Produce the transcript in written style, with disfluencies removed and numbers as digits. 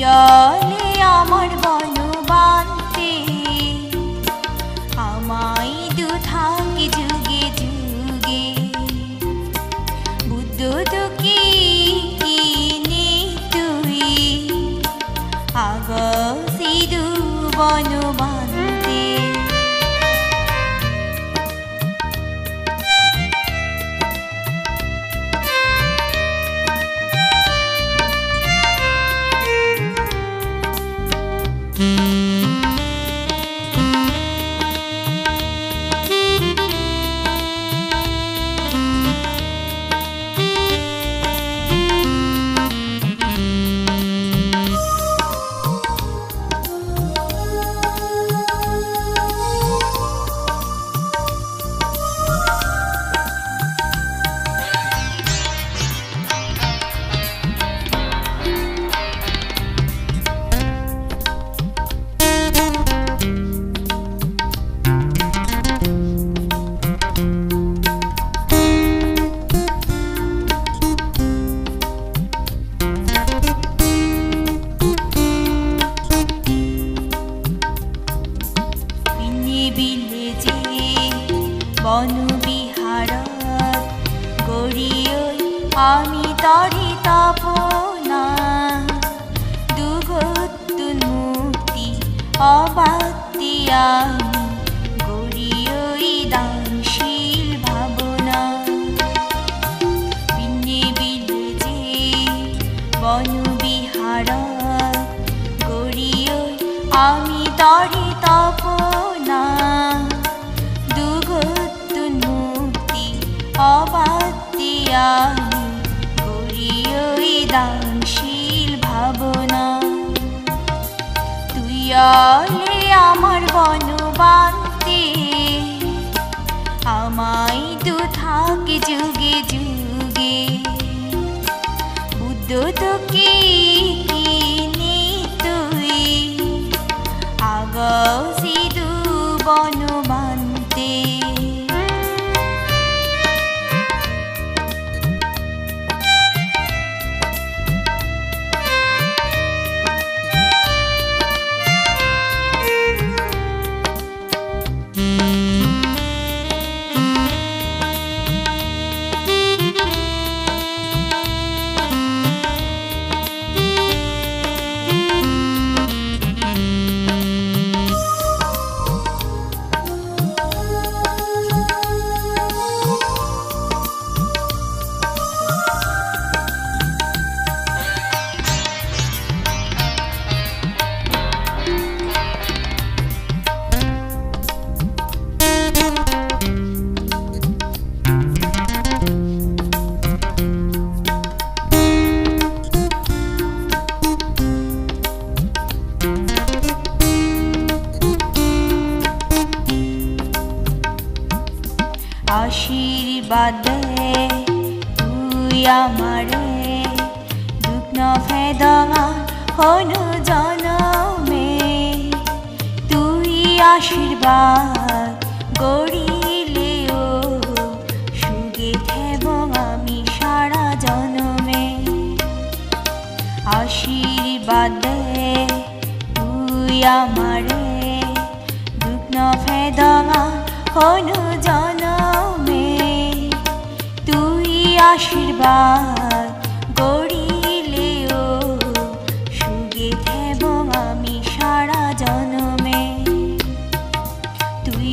আলে আমার বনবান্তে আমায় দু থাকি যুগে যুগে বুদ্ধ তোকে কিনে তুই আগসিদু বনবান্তে বনবিহারত গড়িয়ৈ আমি তরি তপনা দুঘতুন মুক্তি অবাত্তি আমি গড়িয়ৈ দানশীল ভাবনা বিনে বিলে যে বনবিহারত গড়িয়ৈ আমি তরি তপনা অবাত্তি আমি গড়িয়ৈ দানশীল ভাবনা তুই আলে আমার বনবান্তে আমায় দু থাকি যুগে যুগে বুদ্ধ তোকে কিনে তুই আগসিদু বনবান্তে আশীর্বাদে তুই আমারে দুঃখ নভেদনা হনু জনমে তুই আশীর্বাদ গড়িলেও সুগে থেব আমি সারা জনমে আশীর্বাদে তুই আমারে দুঃখ নভেদনা হনু জনমে তুই আশীর্বাদ গড়িলেও সুগে থেব আমি সারা জনমে তুই